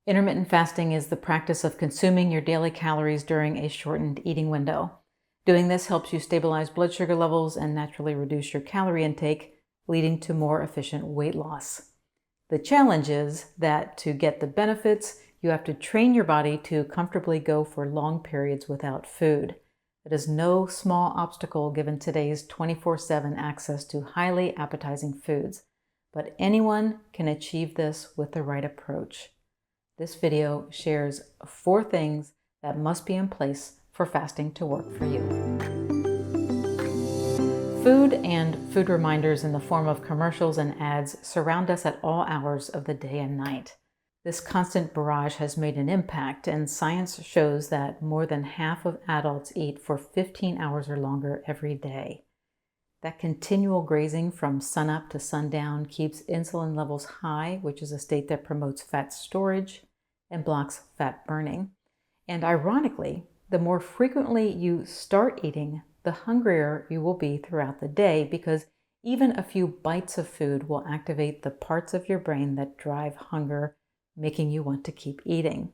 Intermittent fasting is the practice of consuming your daily calories during a shortened eating window. Doing this helps you stabilize blood sugar levels and naturally reduce your calorie intake, leading to more efficient weight loss. The challenge is that to get the benefits, you have to train your body to comfortably go for long periods without food. It is no small obstacle given today's 24/7 access to highly appetizing foods, but anyone can achieve this with the right approach. This video shares 4 things that must be in place for fasting to work for you. Food and food reminders in the form of commercials and ads surround us at all hours of the day and night. This constant barrage has made an impact, and science shows that more than half of adults eat for 15 hours or longer every day. That continual grazing from sunup to sundown keeps insulin levels high, which is a state that promotes fat storage and blocks fat burning. And ironically, the more frequently you start eating, the hungrier you will be throughout the day, because even a few bites of food will activate the parts of your brain that drive hunger, making you want to keep eating.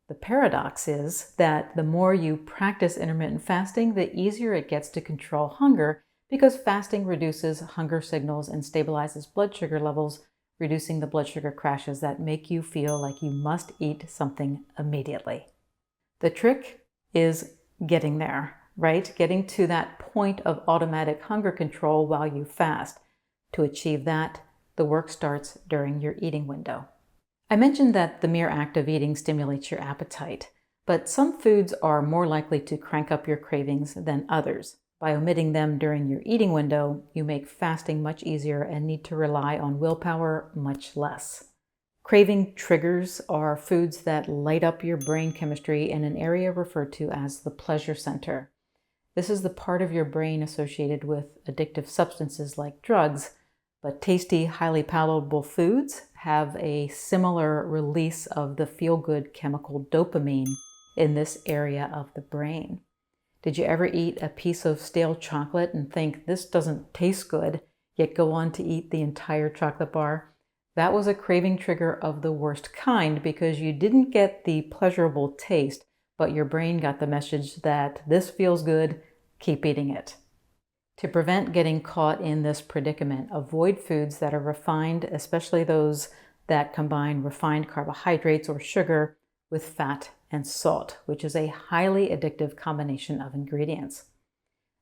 The paradox is that the more you practice intermittent fasting, the easier it gets to control hunger, because fasting reduces hunger signals and stabilizes blood sugar levels, reducing the blood sugar crashes that make you feel like you must eat something immediately. The trick is getting there, right? Getting to that point of automatic hunger control while you fast. To achieve that, the work starts during your eating window. I mentioned that the mere act of eating stimulates your appetite, but some foods are more likely to crank up your cravings than others. By omitting them during your eating window, you make fasting much easier and need to rely on willpower much less. Craving triggers are foods that light up your brain chemistry in an area referred to as the pleasure center. This is the part of your brain associated with addictive substances like drugs, but tasty, highly palatable foods have a similar release of the feel-good chemical dopamine in this area of the brain. Did you ever eat a piece of stale chocolate and think, this doesn't taste good, yet go on to eat the entire chocolate bar? That was a craving trigger of the worst kind, because you didn't get the pleasurable taste, but your brain got the message that this feels good, keep eating it. To prevent getting caught in this predicament, avoid foods that are refined, especially those that combine refined carbohydrates or sugar with fat and salt, which is a highly addictive combination of ingredients.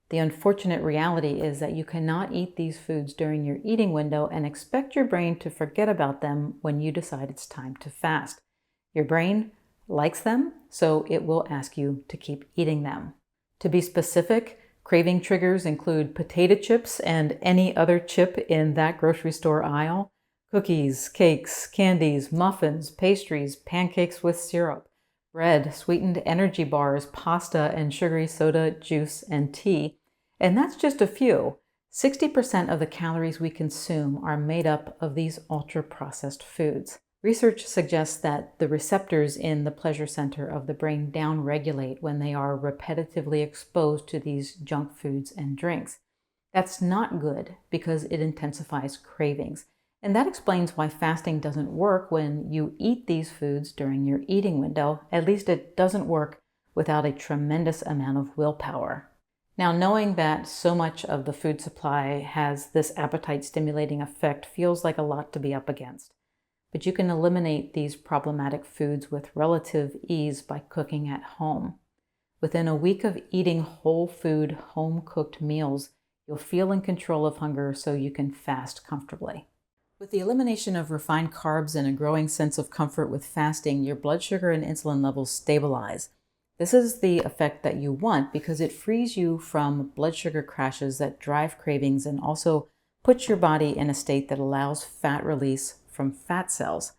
The unfortunate reality is that you cannot eat these foods during your eating window and expect your brain to forget about them when you decide it's time to fast. Your brain likes them, so it will ask you to keep eating them. To be specific, craving triggers include potato chips and any other chip in that grocery store aisle, cookies, cakes, candies, muffins, pastries, pancakes with syrup, bread, sweetened energy bars, pasta, and sugary soda, juice, and tea. And that's just a few. 60% of the calories we consume are made up of these ultra-processed foods. Research suggests that the receptors in the pleasure center of the brain downregulate when they are repetitively exposed to these junk foods and drinks. That's not good, because it intensifies cravings. And that explains why fasting doesn't work when you eat these foods during your eating window. At least it doesn't work without a tremendous amount of willpower. Now, knowing that so much of the food supply has this appetite-stimulating effect feels like a lot to be up against. But you can eliminate these problematic foods with relative ease by cooking at home. Within a week of eating whole food, home-cooked meals, you'll feel in control of hunger so you can fast comfortably. With the elimination of refined carbs and a growing sense of comfort with fasting, your blood sugar and insulin levels stabilize. This is the effect that you want, because it frees you from blood sugar crashes that drive cravings and also puts your body in a state that allows fat release from fat cells.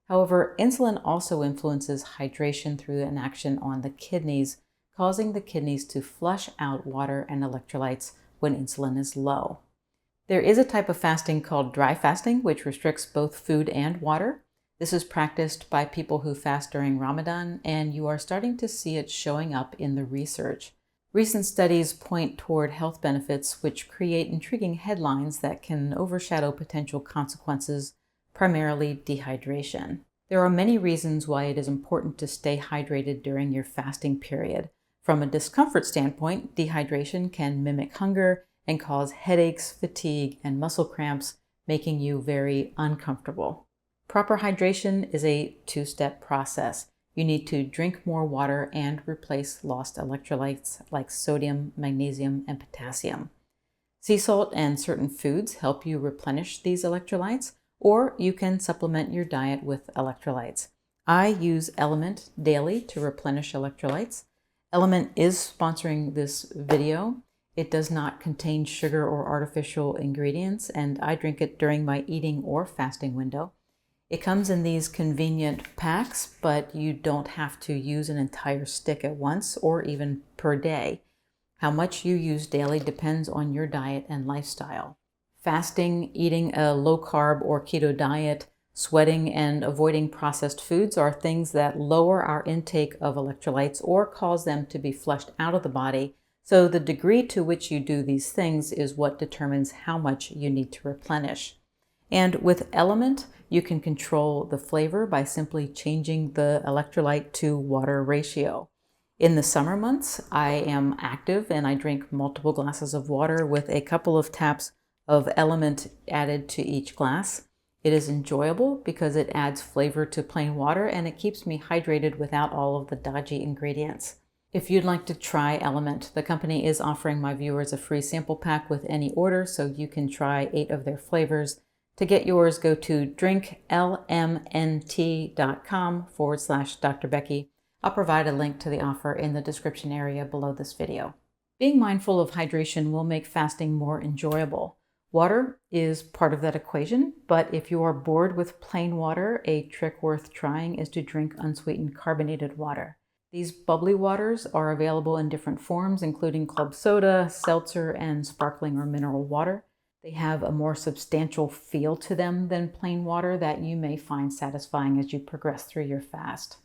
However, insulin also influences hydration through an action on the kidneys, causing the kidneys to flush out water and electrolytes when insulin is low. There is a type of fasting called dry fasting, which restricts both food and water. This is practiced by people who fast during Ramadan, and you are starting to see it showing up in the research. Recent studies point toward health benefits, which create intriguing headlines that can overshadow potential consequences, primarily dehydration. There are many reasons why it is important to stay hydrated during your fasting period. From a discomfort standpoint, dehydration can mimic hunger and cause headaches, fatigue, and muscle cramps, making you very uncomfortable. Proper hydration is a two-step process. You need to drink more water and replace lost electrolytes like sodium, magnesium, and potassium. Sea salt and certain foods help you replenish these electrolytes, or you can supplement your diet with electrolytes. I use Element daily to replenish electrolytes. Element is sponsoring this video. It does not contain sugar or artificial ingredients, and I drink it during my eating or fasting window. It comes in these convenient packs, but you don't have to use an entire stick at once or even per day. How much you use daily depends on your diet and lifestyle. Fasting, eating a low-carb or keto diet, sweating, and avoiding processed foods are things that lower our intake of electrolytes or cause them to be flushed out of the body. So the degree to which you do these things is what determines how much you need to replenish. And with Element, you can control the flavor by simply changing the electrolyte to water ratio. In the summer months, I am active and I drink multiple glasses of water with a couple of taps of Element added to each glass. It is enjoyable because it adds flavor to plain water and it keeps me hydrated without all of the dodgy ingredients. If you'd like to try Element, the company is offering my viewers a free sample pack with any order, so you can try 8 of their flavors. To get yours, go to drinklmnt.com/Dr. Becky. I'll provide a link to the offer in the description area below this video. Being mindful of hydration will make fasting more enjoyable. Water is part of that equation, but if you are bored with plain water, a trick worth trying is to drink unsweetened carbonated water. These bubbly waters are available in different forms, including club soda, seltzer, and sparkling or mineral water. They have a more substantial feel to them than plain water that you may find satisfying as you progress through your fast.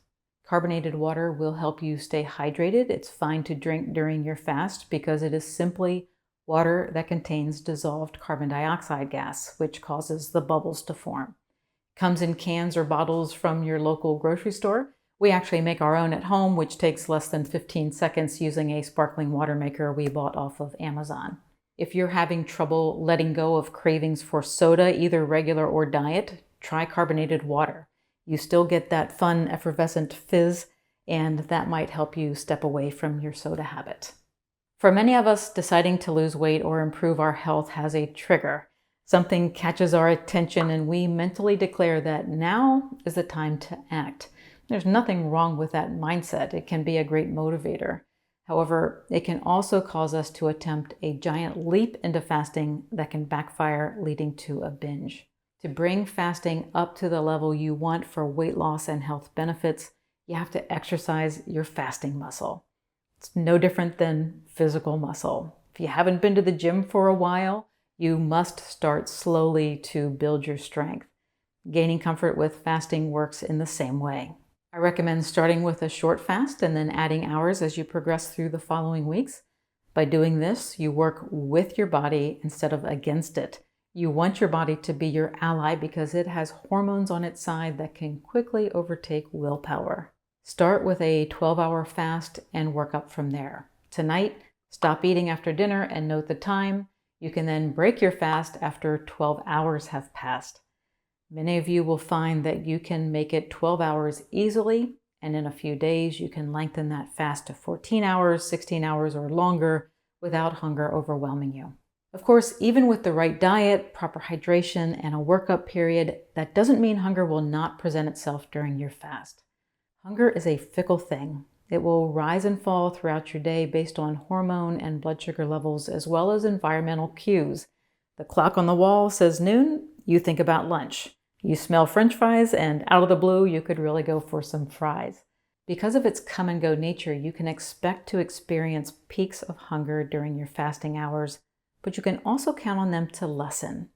Carbonated water will help you stay hydrated. It's fine to drink during your fast because it is simply water that contains dissolved carbon dioxide gas, which causes the bubbles to form. It comes in cans or bottles from your local grocery store. We actually make our own at home, which takes less than 15 seconds using a sparkling water maker we bought off of Amazon. If you're having trouble letting go of cravings for soda, either regular or diet, try carbonated water. You still get that fun, effervescent fizz, and that might help you step away from your soda habit. For many of us, deciding to lose weight or improve our health has a trigger. Something catches our attention and we mentally declare that now is the time to act. There's nothing wrong with that mindset. It can be a great motivator. However, it can also cause us to attempt a giant leap into fasting that can backfire, leading to a binge. To bring fasting up to the level you want for weight loss and health benefits, you have to exercise your fasting muscle. It's no different than physical muscle. If you haven't been to the gym for a while, you must start slowly to build your strength. Gaining comfort with fasting works in the same way. I recommend starting with a short fast and then adding hours as you progress through the following weeks. By doing this, you work with your body instead of against it. You want your body to be your ally because it has hormones on its side that can quickly overtake willpower. Start with a 12-hour fast and work up from there. Tonight, stop eating after dinner and note the time. You can then break your fast after 12 hours have passed. Many of you will find that you can make it 12 hours easily, and in a few days you can lengthen that fast to 14 hours, 16 hours, or longer without hunger overwhelming you. Of course, even with the right diet, proper hydration, and a workup period, that doesn't mean hunger will not present itself during your fast. Hunger is a fickle thing. It will rise and fall throughout your day based on hormone and blood sugar levels, as well as environmental cues. The clock on the wall says noon, you think about lunch. You smell French fries, and out of the blue, you could really go for some fries. Because of its come-and-go nature, you can expect to experience peaks of hunger during your fasting hours, but you can also count on them to lessen.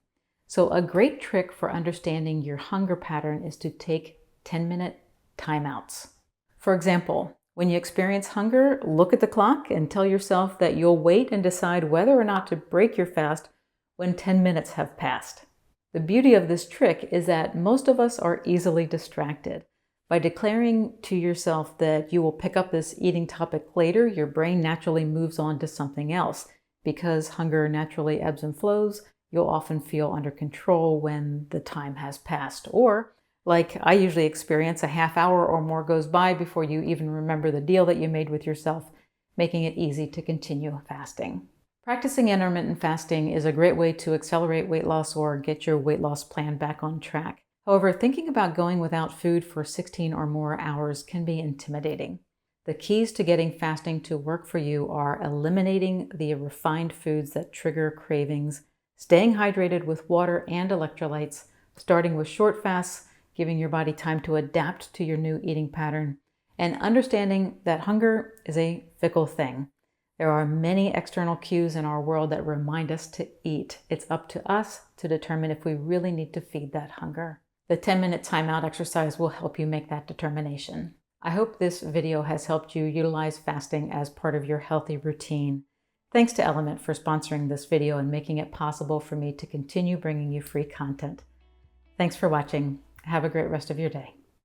So a great trick for understanding your hunger pattern is to take 10-minute timeouts. For example, when you experience hunger, look at the clock and tell yourself that you'll wait and decide whether or not to break your fast when 10 minutes have passed. The beauty of this trick is that most of us are easily distracted. By declaring to yourself that you will pick up this eating topic later, your brain naturally moves on to something else. Because hunger naturally ebbs and flows, you'll often feel under control when the time has passed. Or, like I usually experience, a half hour or more goes by before you even remember the deal that you made with yourself, making it easy to continue fasting. Practicing intermittent fasting is a great way to accelerate weight loss or get your weight loss plan back on track. However, thinking about going without food for 16 or more hours can be intimidating. The keys to getting fasting to work for you are eliminating the refined foods that trigger cravings, staying hydrated with water and electrolytes, starting with short fasts, giving your body time to adapt to your new eating pattern, and understanding that hunger is a fickle thing. There are many external cues in our world that remind us to eat. It's up to us to determine if we really need to feed that hunger. The 10-minute timeout exercise will help you make that determination. I hope this video has helped you utilize fasting as part of your healthy routine. Thanks to Element for sponsoring this video and making it possible for me to continue bringing you free content. Thanks for watching. Have a great rest of your day.